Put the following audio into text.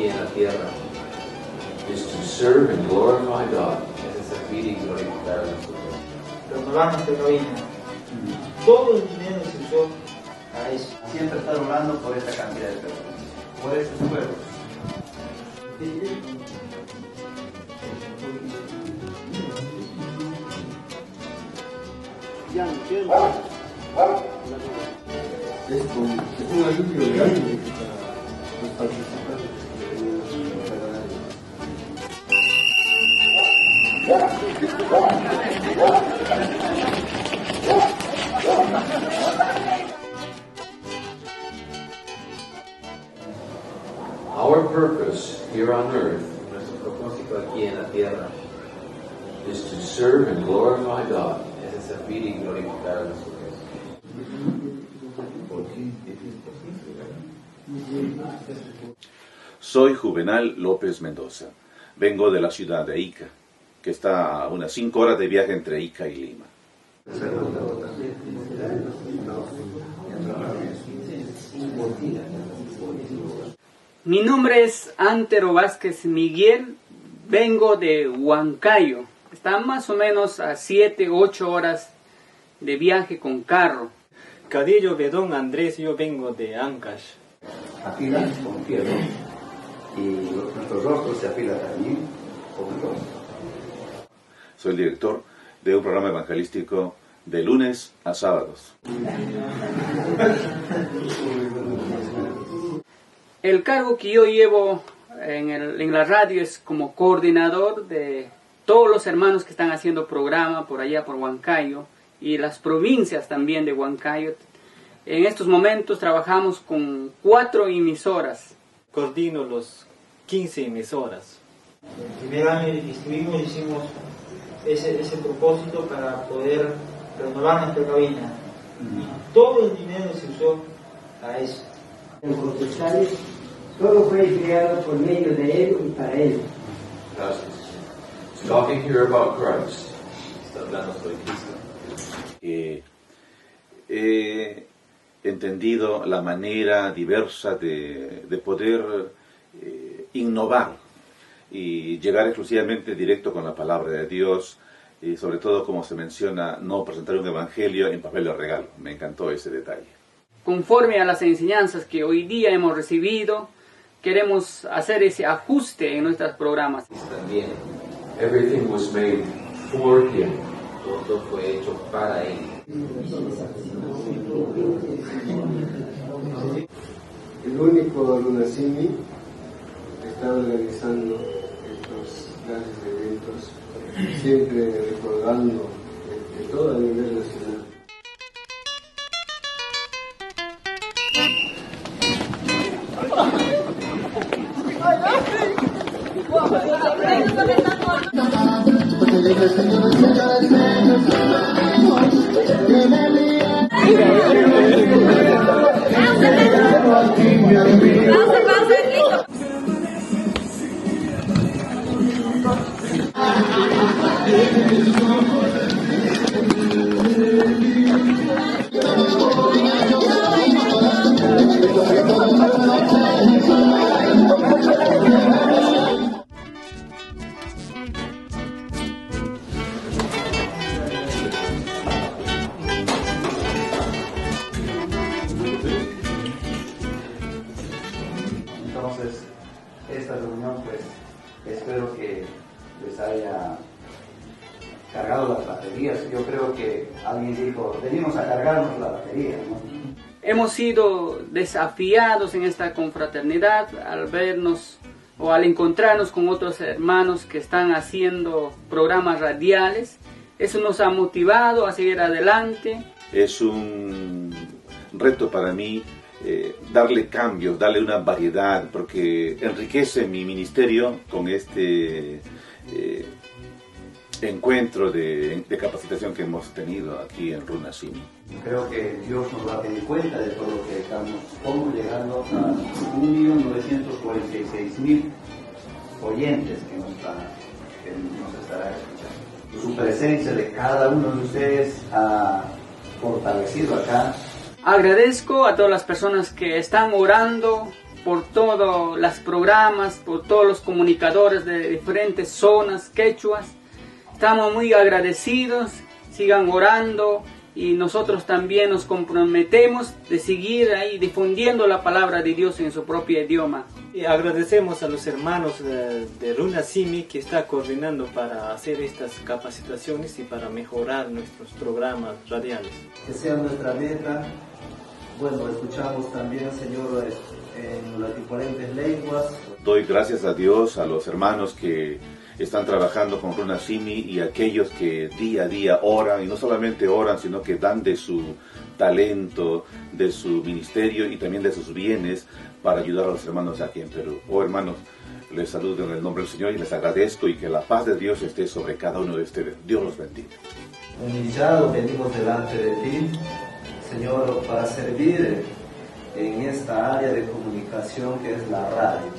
aquí en la tierra is to serve and glorify God. Es servir y glorificar a Dios. Renovar nuestra cabina. Todo el dinero se usó a eso. Siempre estar orando por esta cantidad de personas, por estos pueblos. Es un alivio grande para los participantes. Our purpose here on earth, nuestro propósito aquí en la tierra, is to serve and glorify God. Es servir y glorificar a Dios. Soy Juvenal López Mendoza. Vengo de la ciudad de Ica, que está a unas 5 horas de viaje entre Ica y Lima. Mi nombre es Antero Vázquez Miguel, vengo de Huancayo. Está más o menos a 7-8 horas de viaje con carro. Cadillo Bedón Andrés, yo vengo de Ancash. Afilan con fierro y nuestros rostros se afilan también con bronce. Soy el director de un programa evangelístico de lunes a sábados. El cargo que yo llevo en la radio es como coordinador de todos los hermanos que están haciendo programa por allá por Huancayo y las provincias también de Huancayo. En estos momentos trabajamos con 4 emisoras. Coordino los 15 emisoras. El primer año que estuvimos hicimos ese propósito para poder renovar nuestra cabina. Y todo el dinero se usó a eso. En Protestales, todo fue creado por medio de Él y para Él. Gracias. Talking here about Christ. Está hablando sobre Cristo. He entendido la manera diversa de poder innovar y llegar exclusivamente directo con la palabra de Dios y sobre todo, como se menciona, no presentar un evangelio en papel de regalo. Me encantó ese detalle. Conforme a las enseñanzas que hoy día hemos recibido, queremos hacer ese ajuste en nuestros programas. También, everything was made for him. Todo fue hecho para él. El único Lunasimi que está organizando estos grandes eventos, siempre recordando de todo a nivel nacional. Entonces, esta reunión, pues, espero que les haya cargado las baterías. Yo creo que alguien dijo, venimos a cargarnos la batería, ¿no? Hemos sido desafiados en esta confraternidad al vernos o al encontrarnos con otros hermanos que están haciendo programas radiales. Eso nos ha motivado a seguir adelante. Es un reto para mí darle cambios, darle una variedad, porque enriquece mi ministerio con este encuentro de capacitación que hemos tenido aquí en Runasimi. Creo que Dios nos va a pedir cuenta de todo lo que estamos llegando a 1.946.000 oyentes que nos estará escuchando. Su presencia de cada uno de ustedes ha fortalecido acá. Agradezco a todas las personas que están orando por todos los programas, por todos los comunicadores de diferentes zonas quechuas. Estamos muy agradecidos, sigan orando y nosotros también nos comprometemos de seguir ahí difundiendo la palabra de Dios en su propio idioma. Y agradecemos a los hermanos de Runasimi que está coordinando para hacer estas capacitaciones y para mejorar nuestros programas radiales. Que sea nuestra meta. Bueno, escuchamos también, Señor, en las diferentes lenguas. Doy gracias a Dios, a los hermanos que están trabajando con Runasimi y aquellos que día a día oran, y no solamente oran, sino que dan de su talento, de su ministerio y también de sus bienes para ayudar a los hermanos aquí en Perú. Oh hermanos, les saludo en el nombre del Señor y les agradezco, y que la paz de Dios esté sobre cada uno de ustedes. Dios los bendiga. Humillados venimos delante de ti, Señor, para servir en esta área de comunicación que es la radio.